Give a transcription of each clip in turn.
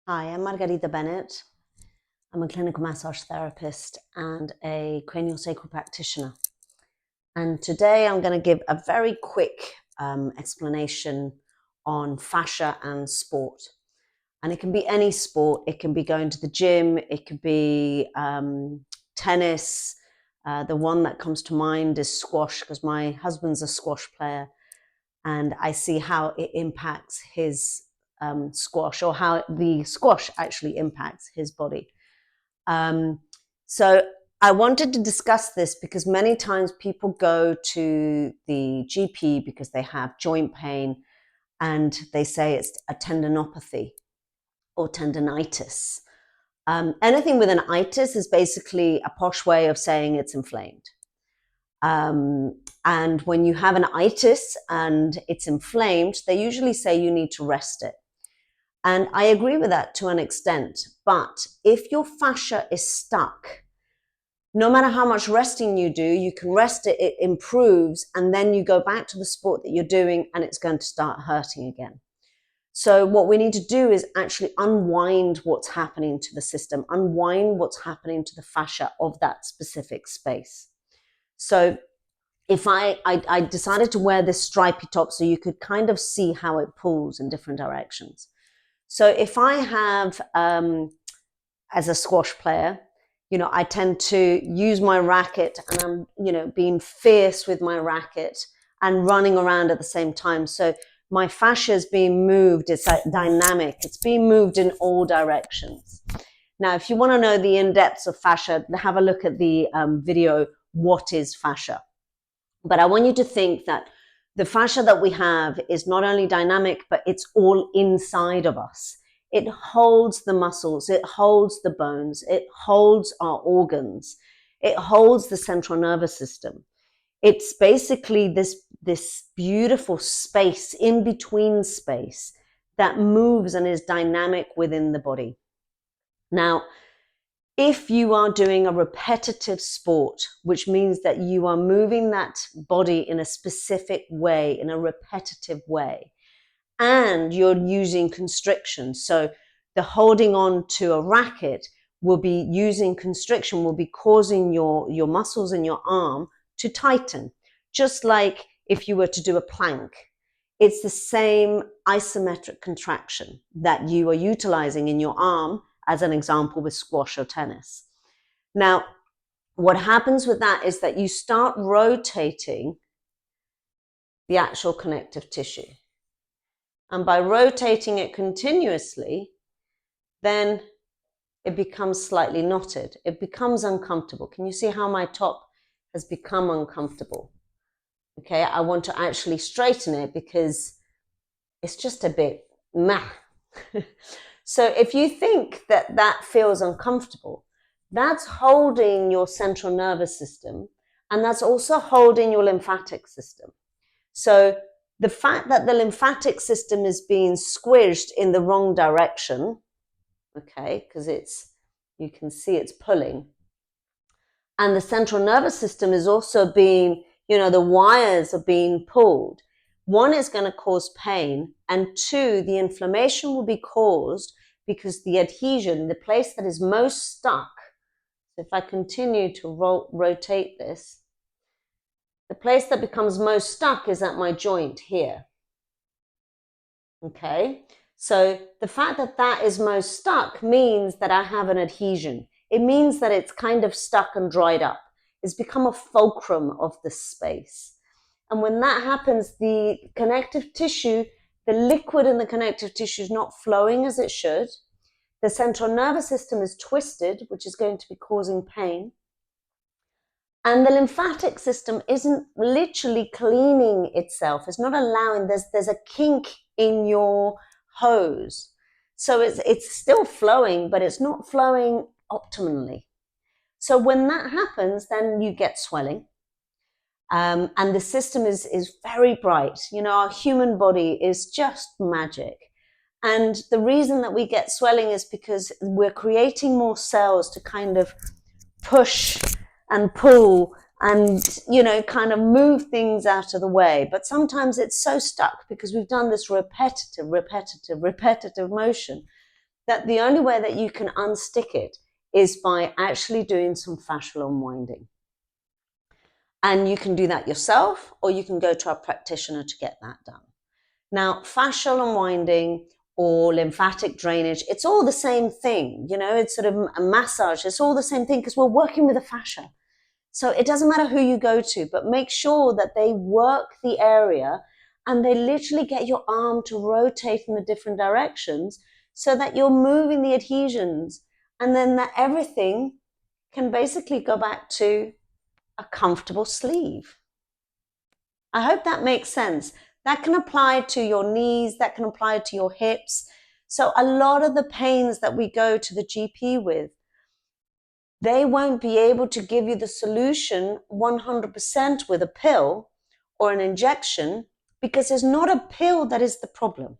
Hi, I'm Margarita Bennett. I'm a clinical massage therapist and a cranial sacral practitioner. And today I'm going to give a very quick explanation on fascia and sport. And it can be any sport. It can be going to the gym. It could be tennis. The one that comes to mind is squash, because my husband's a squash player. And I see how it impacts his squash, or how the squash actually impacts his body. So I wanted to discuss this because many times people go to the GP because they have joint pain and they say it's a tendinopathy or tendinitis. Anything with an itis is basically a posh way of saying it's inflamed. And when you have an itis and it's inflamed, they usually say you need to rest it. And I agree with that to an extent. But if your fascia is stuck, no matter how much resting you do, you can rest it, it improves, and then you go back to the sport that you're doing and it's going to start hurting again. So what we need to do is actually unwind what's happening to the system, unwind what's happening to the fascia of that specific space. So if I decided to wear this stripy top so you could kind of see how it pulls in different directions. So if I have, as a squash player, I tend to use my racket and I'm, being fierce with my racket and running around at the same time. So my fascia is being moved. It's like dynamic. It's being moved in all directions. Now, if you want to know the in-depths of fascia, have a look at the video, What is Fascia? But I want you to think that the fascia that we have is not only dynamic, but it's all inside of us. It holds the muscles, it holds the bones, it holds our organs, it holds the central nervous system. It's basically this beautiful space, in between space, that moves and is dynamic within the body. Now, if you are doing a repetitive sport, which means that you are moving that body in a specific way, in a repetitive way, and you're using constriction, so the holding on to a racket will be using constriction, will be causing your muscles in your arm to tighten, just like if you were to do a plank. It's the same isometric contraction that you are utilizing in your arm, as an example with squash or tennis. Now, what happens with that is that you start rotating the actual connective tissue. And by rotating it continuously, then it becomes slightly knotted. It becomes uncomfortable. Can you see how my top has become uncomfortable? Okay, I want to actually straighten it because it's just a bit meh. So if you think that that feels uncomfortable, that's holding your central nervous system, and that's also holding your lymphatic system. So the fact that the lymphatic system is being squished in the wrong direction, okay, because you can see it's pulling, and the central nervous system is also being, the wires are being pulled. One is going to cause pain, and two, the inflammation will be caused because the adhesion, the place that is most stuck, so if I continue to rotate this, the place that becomes most stuck is at my joint here. Okay, so the fact that that is most stuck means that I have an adhesion. It means that it's kind of stuck and dried up. It's become a fulcrum of the space. And when that happens, the connective tissue, the liquid in the connective tissue is not flowing as it should. The central nervous system is twisted, which is going to be causing pain. And the lymphatic system isn't literally cleaning itself. It's not allowing, there's a kink in your hose. So it's still flowing, but it's not flowing optimally. So when that happens, then you get swelling. And the system is very bright. Our human body is just magic. And the reason that we get swelling is because we're creating more cells to kind of push and pull and, kind of move things out of the way. But sometimes it's so stuck because we've done this repetitive motion that the only way that you can unstick it is by actually doing some fascial unwinding. And you can do that yourself, or you can go to a practitioner to get that done. Now, fascial unwinding or lymphatic drainage, it's all the same thing. You know, it's sort of a massage. It's all the same thing because we're working with the fascia. So it doesn't matter who you go to, but make sure that they work the area and they literally get your arm to rotate in the different directions so that you're moving the adhesions, and then that everything can basically go back to a comfortable sleeve. I hope that makes sense. That can apply to your knees, that can apply to your hips. So a lot of the pains that we go to the GP with, they won't be able to give you the solution 100% with a pill or an injection, because there's not a pill that is the problem.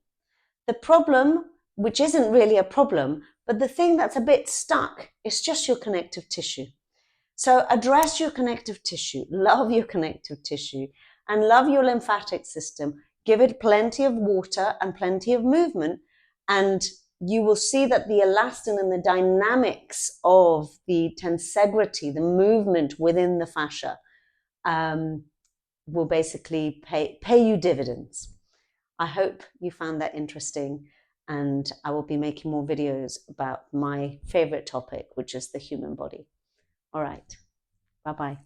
The problem, which isn't really a problem, but the thing that's a bit stuck, is just your connective tissue. So address your connective tissue, love your connective tissue, and love your lymphatic system. Give it plenty of water and plenty of movement, and you will see that the elastin and the dynamics of the tensegrity, the movement within the fascia, will basically pay you dividends. I hope you found that interesting, and I will be making more videos about my favorite topic, which is the human body. All right. Bye-bye.